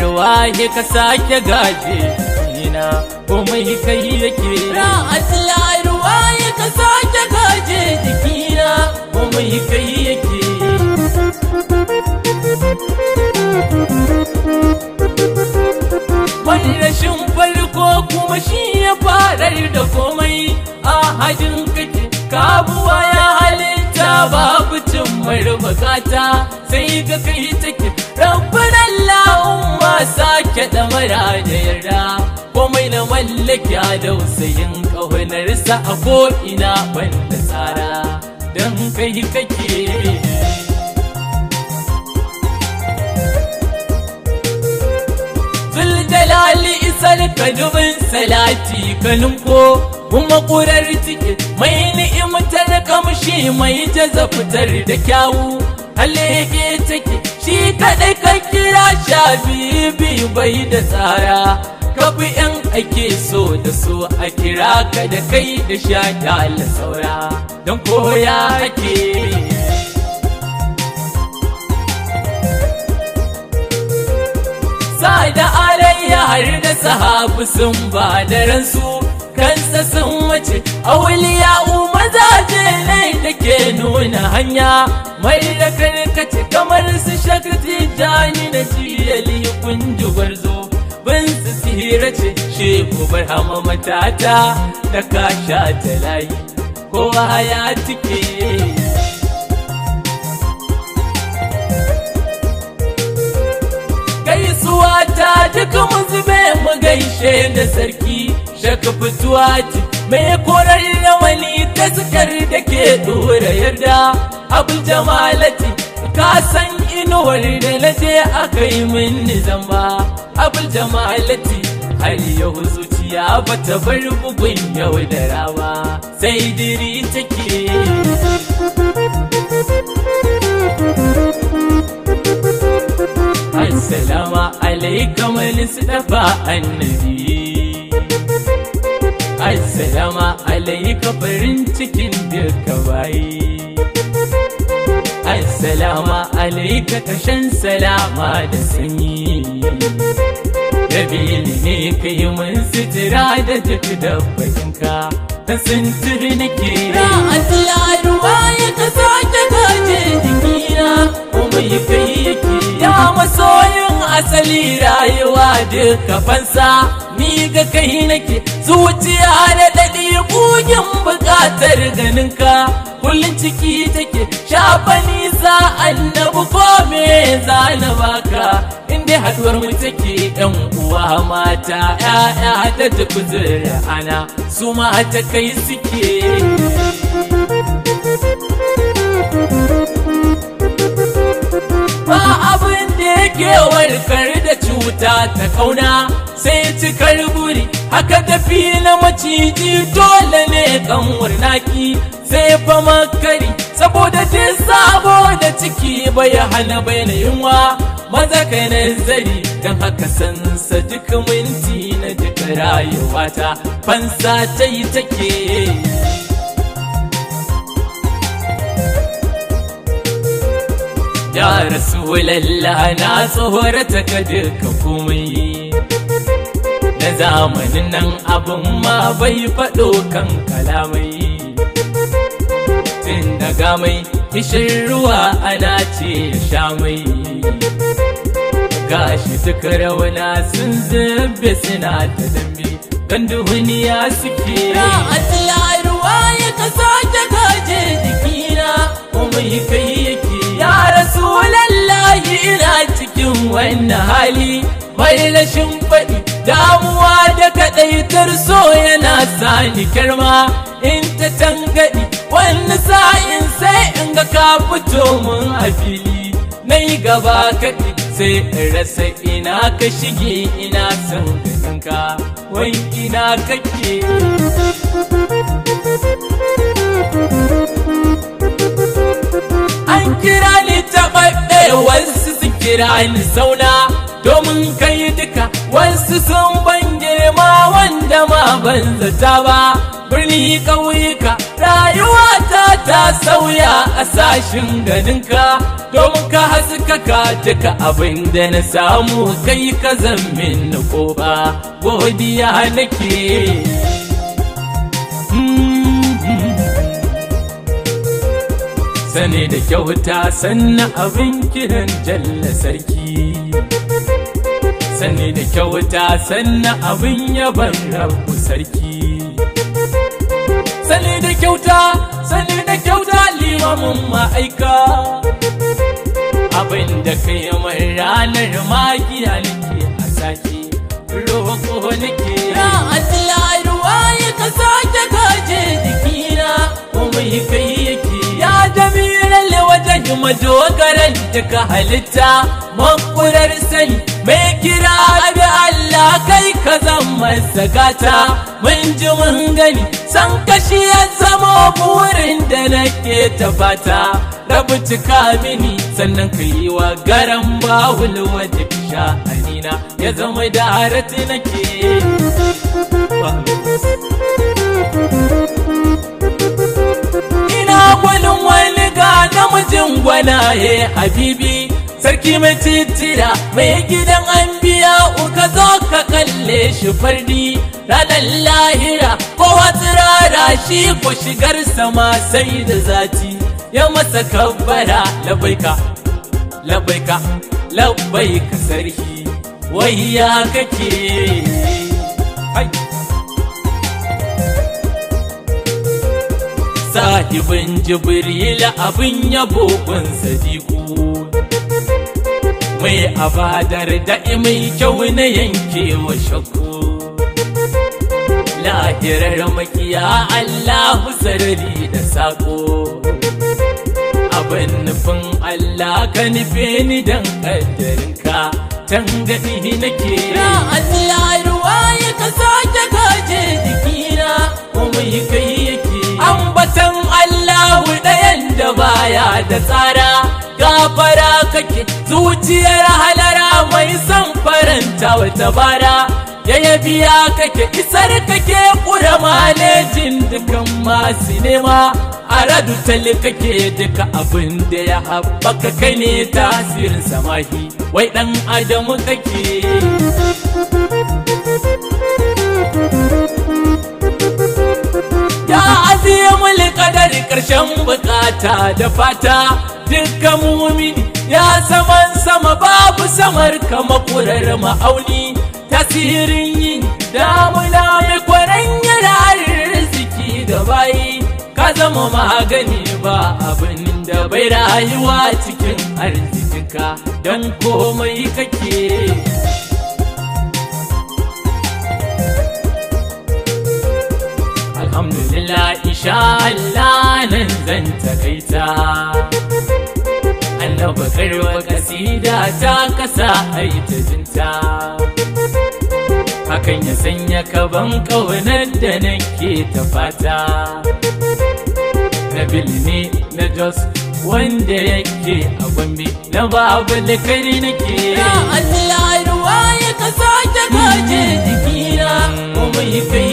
Ruwaye ka sake gaje ina komai kai yake ra'atla ruwaye ka sake gaje jikina komai kai yake wani rashin farko kuma shi ya farar da komai a hajin kake kabuwa ya halitta babu cin bukata sai ga kai take rabbana Allahumma sake damara da yarda komai na mallaki a dausayin ƙaunarsa a ko'ina banda tsara don kai kake Zuljalali isar ka dubin salati kaninko kuma ƙurar ciki mai ni'imtar kamshi mai jaza fitar da kyawu halege take shi kaɗai ka kira sha biyu bai da tsara ka bi yan ake so da so a kira ka da kai da sha da saura don koya ake sa da alayya har da sahabu sun ba da ransu kansa sun wace auliya mazaje ne da ke nuna hanya mai da karkace kamar su shakati jani na jiyali kunji gwarzo bin su sihira ce sheku barhama matata da kasha ta layi kowa ya tike gaisuwa ta duka mu zube mu gaishe da sarki shaka fituwa ce mai korar rawani ta sukar da ke dora yarda abul jamalati ka san inuwar da naje aka yi min zamba abul jamalati har yau zuciya bata bar bugun yau da rawa sai diri take assalamu alaikum lisdafa annabi assalamu alaika farin cikin duka bayi assalamu alaika kashan salama da sanyi dabili ne kai mun sitira da duk dabbakinka ta sintiri nake ra'atla ruwaye ka sake gaje jikina komai kai yake ya masoyin asali rayuwa duka fansa ni ga kai nake zuciya da dadi bugin bukatar ganinka kullun ciki take shafa nisa annabi ko me zana baka inda haduwar mu take yan uwa mata ƴaƴa da duk ana su ma ta kai suke ba abin da yake warkar da cuta ta kauna sai cikar buri haka tafi na maciji dole ne kanwar naki sai fa makari saboda jin sabo da ciki bai hana bayan yunwa maza kai nazari don haka sansa duk minti na duk rayuwata fansa ta yi take ya rasulallah na tsohorata ka duka komai na zamanin nan abin ma bai faɗo kan kalamai tun daga mai kishin ruwa ana ce sha mai gashi duka rauna sun zube suna ta dambe don duniya suke ra'atla ruwa ya ka sake gaje jikina komai kai yake ya rasulallahi ina cikin wannan hali mai rashin faɗi damuwa da kaɗaitar so yana sani kirma in ta tangaɗi wani sa'in sai in ga ka fito mun a fili na yi gaba kaɗi sai in rasa ina ka shige ina son ganinka wai ina kake. An kira ni taɓaɓɓe wasu su kira ni sauna domin kai duka wasu sun ban girma wanda ma ban zata ba. Birni ƙauyuka rayuwata ta sauya a sashin ganinka domin ka haskaka duka abin da na samu kai ka zammin na ƙofa godiya nake. Sane da kyauta sannan abin kiran jalla sarki, sane da kyauta sannan abin yaban rabu sarki, sane da kyauta limamin ma'aika, abin da kai mai ranar magiya nake a sake roƙo nake. Ya Allah ruwa ya ka sake kaje jikina kuma kai yake. Ya jami'ar wajen madogaran duka halitta makurar sani mai kira abi Allah kai ka zama sagata. Mun ji mun gani san kashi ya zama burin da nake ta fata. Rabu cika mini sannan ka yi wa garan bawul wajen sha'anina ya zama da harati nake. Gwanin wani ga namijin gwanaye habibi sarki mai titira mai gidan an biya uka zo ka kalle shi fardi ranar lahira kowa tsirara shi ko shigar sama sai da zati ya masa kabbara labaika labaika labaika sarki wai ya kake. Sahibin Jibril abin yabo gun sadiku mai abadar da mai kyau na yankewa shakku. Lahirar makiya Allahu sarari da sako, abin nufin Allah ka nufe ni dan kaddarinka tangadi nake. Ya Allah ruwa ya ka sake kaje jikina kuma kai yake. Ambatan Allahu ɗayan da baya da tsara gafara kake zuciyar halara mai son faranta wata bara. Ya biya kake isar kake ƙura malejin dukan masu nema a radu tali kake duka abin da ya haɓaka kai ne tasirin samahi wai ɗan adamu kake. Ya azimul qadari karshen bukata da fata dukkan mumini ya saman sama babu samar kama kurar ma'auni. Tasirin yin damuna mai kwaran yana arziki da bayi ka zama magani ba abin da bai rayuwa cikin arzikinka don komai kake. Alhamdulillah insha Allah nan zan takaita. Annaba karwa kasida ta kasa haita jinta, hakan ya sanya kaban ƙaunar da nake ta fata. Nabil ne na Jos wanda yake a Gombe na babu likari nake. Ya Allah ruwa ya ka sake kaje jikina kuma yi kai